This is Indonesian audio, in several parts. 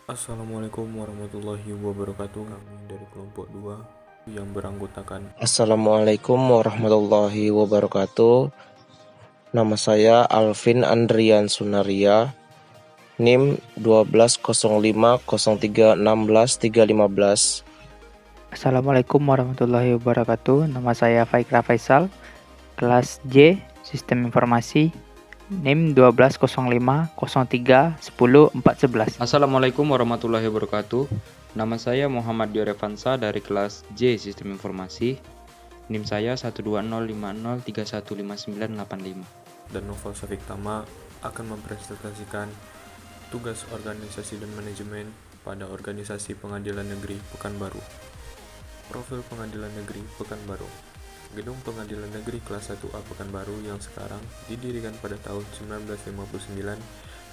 Assalamualaikum warahmatullahi wabarakatuh. Kami dari kelompok 2 yang beranggotakan Assalamualaikum warahmatullahi wabarakatuh. Nama saya Alvin Andrian Sunaria, NIM 120503163515. Assalamualaikum warahmatullahi wabarakatuh. Nama saya Faikra Faisal, kelas J, Sistem Informasi, NIM 120503101411. Assalamualaikum warahmatullahi wabarakatuh. Nama saya Muhammad Diorevansa dari kelas J Sistem Informasi. NIM saya 12050315985. dan Novel Syafiq Tama akan mempresentasikan tugas organisasi dan manajemen pada organisasi Pengadilan Negeri Pekanbaru. Profil Pengadilan Negeri Pekanbaru. Gedung Pengadilan Negeri Kelas 1A Pekanbaru yang sekarang didirikan pada tahun 1959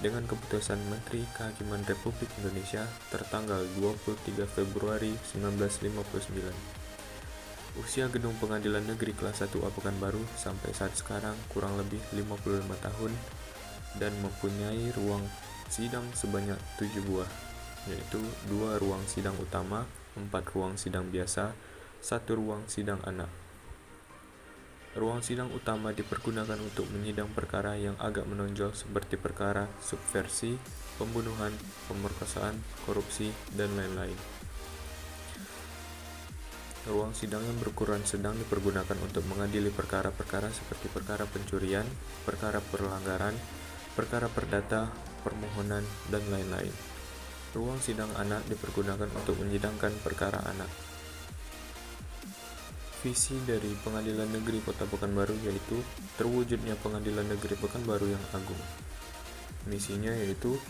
dengan keputusan Menteri Kehakiman Republik Indonesia tertanggal 23 Februari 1959. Usia Gedung Pengadilan Negeri Kelas 1A Pekanbaru sampai saat sekarang kurang lebih 55 tahun dan mempunyai ruang sidang sebanyak 7 buah, yaitu 2 ruang sidang utama, 4 ruang sidang biasa, 1 ruang sidang anak. Ruang sidang utama dipergunakan untuk menyidang perkara yang agak menonjol seperti perkara subversi, pembunuhan, pemerkosaan, korupsi, dan lain-lain. Ruang sidang yang berukuran sedang dipergunakan untuk mengadili perkara-perkara seperti perkara pencurian, perkara pelanggaran, perkara perdata, permohonan, dan lain-lain. Ruang sidang anak dipergunakan untuk menyidangkan perkara anak. Visi dari Pengadilan Negeri Kota Pekanbaru yaitu terwujudnya Pengadilan Negeri Pekanbaru yang agung. Misinya yaitu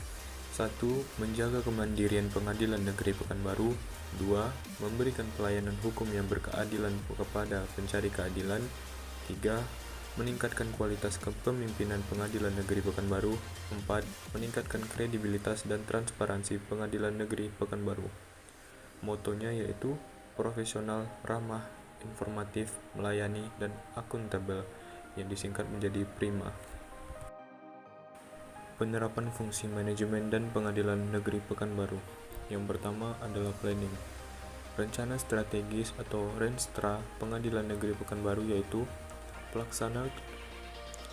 1. Menjaga kemandirian Pengadilan Negeri Pekanbaru. 2. Memberikan pelayanan hukum yang berkeadilan kepada pencari keadilan. 3. Meningkatkan kualitas kepemimpinan Pengadilan Negeri Pekanbaru. 4. Meningkatkan kredibilitas dan transparansi Pengadilan Negeri Pekanbaru. Motonya yaitu profesional, ramah, informatif, melayani, dan akuntabel, yang disingkat menjadi PRIMA. Penerapan fungsi manajemen dan Pengadilan Negeri Pekanbaru. Yang pertama adalah planning. Rencana strategis atau Renstra Pengadilan Negeri Pekanbaru yaitu pelaksana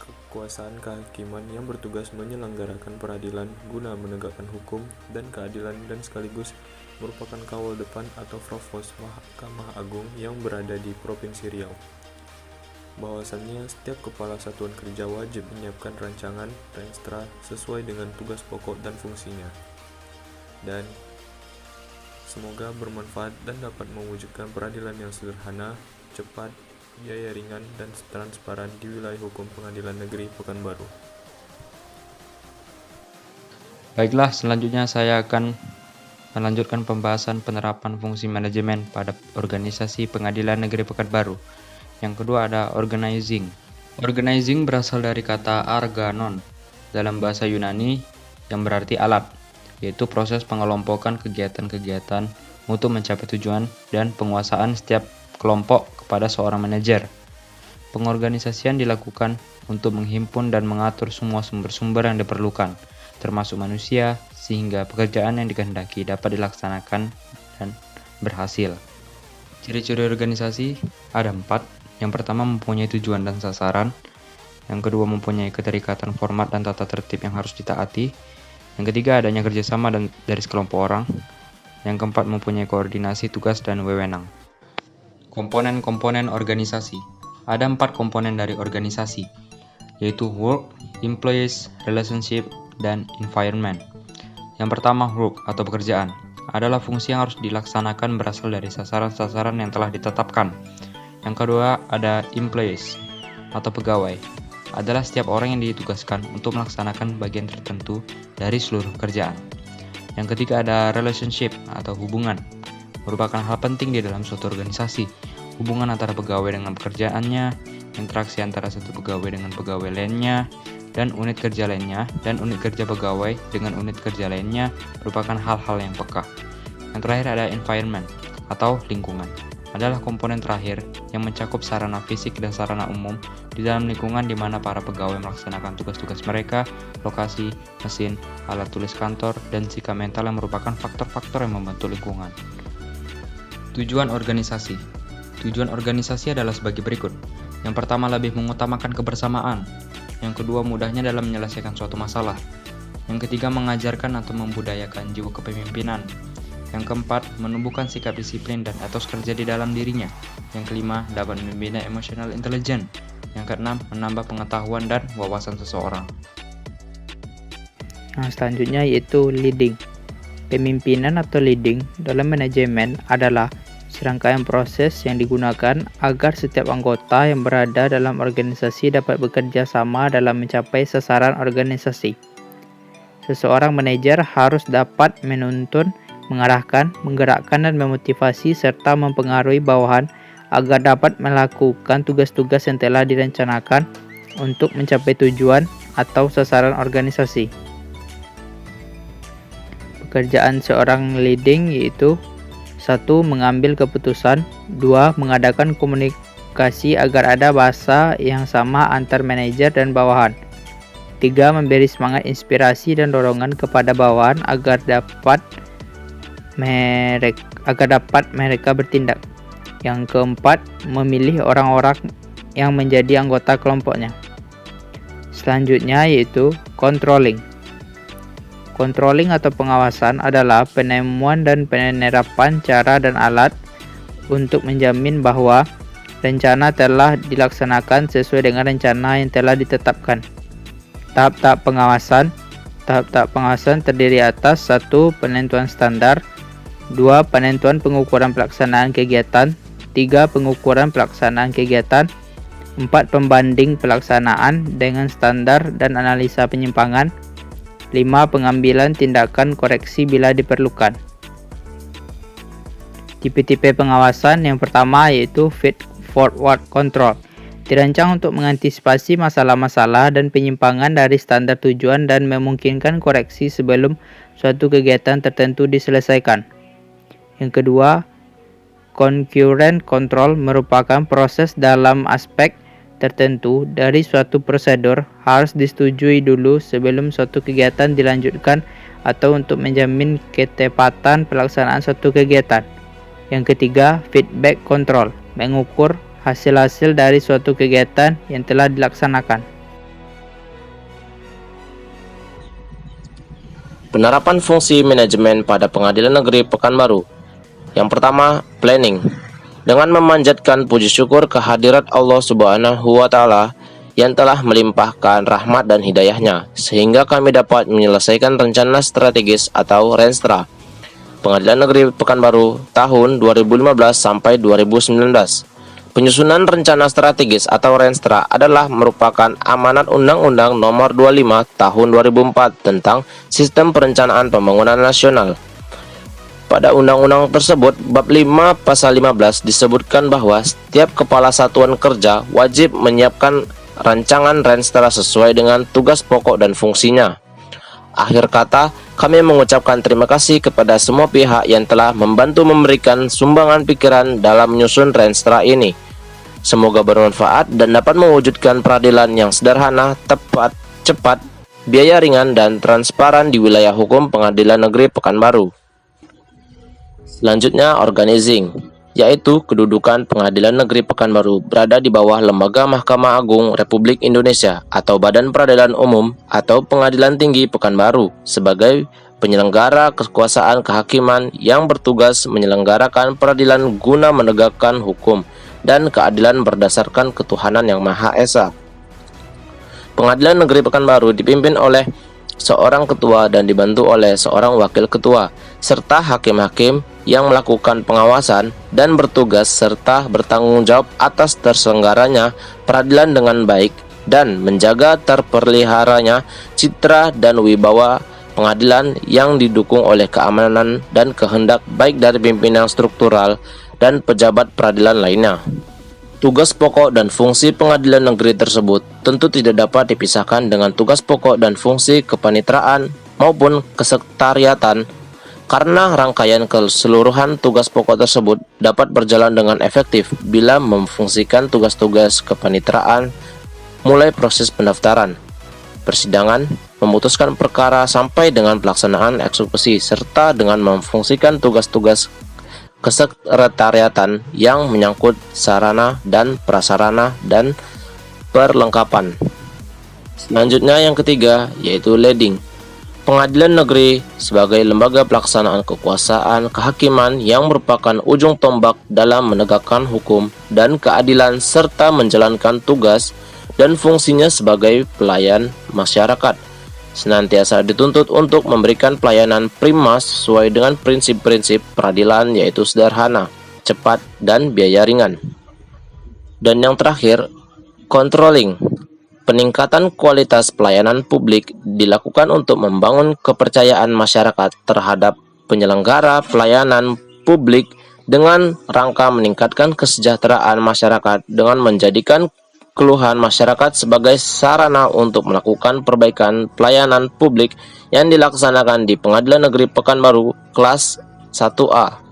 kekuasaan kehakiman yang bertugas menyelenggarakan peradilan guna menegakkan hukum dan keadilan dan sekaligus merupakan kawal depan atau provos Mahkamah Agung yang berada di Provinsi Riau. Bahwasannya setiap kepala satuan kerja wajib menyiapkan rancangan Renstra sesuai dengan tugas pokok dan fungsinya. Dan semoga bermanfaat dan dapat mewujudkan peradilan yang sederhana, cepat, biaya ringan, dan transparan di wilayah hukum Pengadilan Negeri Pekanbaru. Baiklah, selanjutnya saya akan melanjutkan pembahasan penerapan fungsi manajemen pada organisasi Pengadilan Negeri Pekanbaru. Yang kedua ada organizing. Organizing berasal dari kata organon dalam bahasa Yunani yang berarti alat, yaitu proses pengelompokan kegiatan-kegiatan untuk mencapai tujuan dan penguasaan setiap kelompok kepada seorang manajer. Pengorganisasian dilakukan untuk menghimpun dan mengatur semua sumber-sumber yang diperlukan, termasuk manusia, sehingga pekerjaan yang dikehendaki dapat dilaksanakan dan berhasil. Ciri-ciri organisasi ada 4. Yang pertama mempunyai tujuan dan sasaran. Yang kedua mempunyai keterikatan format dan tata tertib yang harus ditaati. Yang ketiga adanya kerjasama dari sekelompok orang. Yang keempat mempunyai koordinasi tugas dan wewenang. Komponen-komponen organisasi. Ada 4 komponen dari organisasi, yaitu work, employees, relationship, dan environment. Yang pertama work atau pekerjaan adalah fungsi yang harus dilaksanakan berasal dari sasaran-sasaran yang telah ditetapkan. Yang kedua ada employees atau pegawai, adalah setiap orang yang ditugaskan untuk melaksanakan bagian tertentu dari seluruh pekerjaan. Yang ketiga ada relationship atau hubungan, merupakan hal penting di dalam suatu organisasi. Hubungan antara pegawai dengan pekerjaannya, interaksi antara satu pegawai dengan pegawai lainnya, dan unit kerja lainnya, dan unit kerja pegawai dengan unit kerja lainnya merupakan hal-hal yang peka. Yang terakhir ada environment atau lingkungan, adalah komponen terakhir yang mencakup sarana fisik dan sarana umum di dalam lingkungan di mana para pegawai melaksanakan tugas-tugas mereka, lokasi, mesin, alat tulis kantor, dan sikap mental yang merupakan faktor-faktor yang membentuk lingkungan. Tujuan organisasi. Tujuan organisasi adalah sebagai berikut. Yang pertama, lebih mengutamakan kebersamaan. Yang kedua, mudahnya dalam menyelesaikan suatu masalah. Yang ketiga, mengajarkan atau membudayakan jiwa kepemimpinan. Yang keempat, menumbuhkan sikap disiplin dan etos kerja di dalam dirinya. Yang kelima, dapat membina emotional intelligence. Yang keenam, menambah pengetahuan dan wawasan seseorang. Nah, selanjutnya yaitu leading. Pemimpinan atau leading dalam manajemen adalah serangkaian proses yang digunakan agar setiap anggota yang berada dalam organisasi dapat bekerja sama dalam mencapai sasaran organisasi. Seseorang manajer harus dapat menuntun, mengarahkan, menggerakkan, dan memotivasi serta mempengaruhi bawahan agar dapat melakukan tugas-tugas yang telah direncanakan untuk mencapai tujuan atau sasaran organisasi. Pekerjaan seorang leading yaitu 1. Mengambil keputusan. 2. Mengadakan komunikasi agar ada bahasa yang sama antar manajer dan bawahan. 3. Memberi semangat, inspirasi, dan dorongan kepada bawahan agar dapat mereka bertindak. Yang keempat, memilih orang-orang yang menjadi anggota kelompoknya. Selanjutnya yaitu controlling. Controlling atau pengawasan adalah penemuan dan penerapan cara dan alat untuk menjamin bahwa rencana telah dilaksanakan sesuai dengan rencana yang telah ditetapkan. Tahap-tahap pengawasan terdiri atas 1. Penentuan standar, 2. Penentuan pengukuran pelaksanaan kegiatan, 3. Pengukuran pelaksanaan kegiatan, 4. Pembanding pelaksanaan dengan standar dan analisa penyimpangan, 5. Pengambilan tindakan koreksi bila diperlukan. Tipe-tipe pengawasan yang pertama yaitu feed forward control. Dirancang untuk mengantisipasi masalah-masalah dan penyimpangan dari standar tujuan dan memungkinkan koreksi sebelum suatu kegiatan tertentu diselesaikan. Yang kedua, concurrent control merupakan proses dalam aspek tertentu dari suatu prosedur harus disetujui dulu sebelum suatu kegiatan dilanjutkan atau untuk menjamin ketepatan pelaksanaan suatu kegiatan. Yang ketiga, feedback control mengukur hasil-hasil dari suatu kegiatan yang telah dilaksanakan. Penerapan fungsi manajemen pada Pengadilan Negeri Pekanbaru. Yang pertama, planning. Dengan memanjatkan puji syukur kehadirat Allah Subhanahu wa Ta'ala yang telah melimpahkan rahmat dan hidayahnya, sehingga kami dapat menyelesaikan rencana strategis atau Renstra Pengadilan Negeri Pekanbaru tahun 2015 sampai 2019. Penyusunan rencana strategis atau Renstra adalah merupakan amanat Undang-Undang Nomor 25 Tahun 2004 tentang Sistem Perencanaan Pembangunan Nasional. Pada undang-undang tersebut, bab 5 pasal 15 disebutkan bahwa setiap kepala satuan kerja wajib menyiapkan rancangan Renstra sesuai dengan tugas pokok dan fungsinya. Akhir kata, kami mengucapkan terima kasih kepada semua pihak yang telah membantu memberikan sumbangan pikiran dalam menyusun Renstra ini. Semoga bermanfaat dan dapat mewujudkan peradilan yang sederhana, tepat, cepat, biaya ringan, dan transparan di wilayah hukum Pengadilan Negeri Pekanbaru. Selanjutnya, organizing, yaitu kedudukan Pengadilan Negeri Pekanbaru berada di bawah Lembaga Mahkamah Agung Republik Indonesia atau Badan Peradilan Umum atau Pengadilan Tinggi Pekanbaru sebagai penyelenggara kekuasaan kehakiman yang bertugas menyelenggarakan peradilan guna menegakkan hukum dan keadilan berdasarkan ketuhanan yang Maha Esa. Pengadilan Negeri Pekanbaru dipimpin oleh seorang ketua dan dibantu oleh seorang wakil ketua, serta hakim-hakim yang melakukan pengawasan dan bertugas serta bertanggung jawab atas terselenggaranya peradilan dengan baik dan menjaga terpeliharanya citra dan wibawa pengadilan yang didukung oleh keamanan dan kehendak baik dari pimpinan struktural dan pejabat peradilan lainnya. Tugas pokok dan fungsi pengadilan negeri tersebut tentu tidak dapat dipisahkan dengan tugas pokok dan fungsi kepanitraan maupun kesekretariatan, karena rangkaian keseluruhan tugas pokok tersebut dapat berjalan dengan efektif bila memfungsikan tugas-tugas kepanitraan mulai proses pendaftaran, persidangan, memutuskan perkara sampai dengan pelaksanaan eksekusi, serta dengan memfungsikan tugas-tugas kesekretariatan yang menyangkut sarana dan prasarana dan perlengkapan. Selanjutnya yang ketiga yaitu leading. Pengadilan negeri sebagai lembaga pelaksanaan kekuasaan kehakiman yang merupakan ujung tombak dalam menegakkan hukum dan keadilan serta menjalankan tugas dan fungsinya sebagai pelayan masyarakat. Senantiasa dituntut untuk memberikan pelayanan prima sesuai dengan prinsip-prinsip peradilan yaitu sederhana, cepat, dan biaya ringan. Dan yang terakhir, controlling. Peningkatan kualitas pelayanan publik dilakukan untuk membangun kepercayaan masyarakat terhadap penyelenggara pelayanan publik dengan rangka meningkatkan kesejahteraan masyarakat dengan menjadikan keluhan masyarakat sebagai sarana untuk melakukan perbaikan pelayanan publik yang dilaksanakan di Pengadilan Negeri Pekanbaru kelas 1A.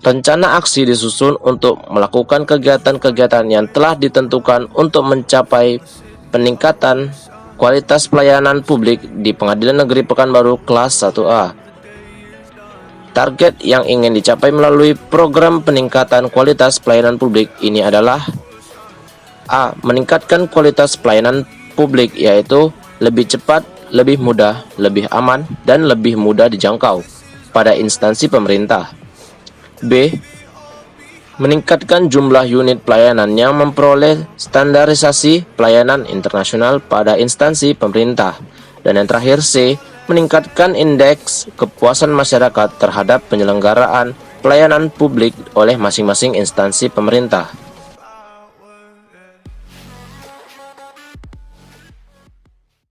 Rencana aksi disusun untuk melakukan kegiatan-kegiatan yang telah ditentukan untuk mencapai peningkatan kualitas pelayanan publik di Pengadilan Negeri Pekanbaru kelas 1A. Target yang ingin dicapai melalui program peningkatan kualitas pelayanan publik ini adalah A. Meningkatkan kualitas pelayanan publik yaitu lebih cepat, lebih mudah, lebih aman, dan lebih mudah dijangkau pada instansi pemerintah. B. Meningkatkan jumlah unit pelayanan yang memperoleh standarisasi pelayanan internasional pada instansi pemerintah. Dan yang terakhir C. Meningkatkan indeks kepuasan masyarakat terhadap penyelenggaraan pelayanan publik oleh masing-masing instansi pemerintah.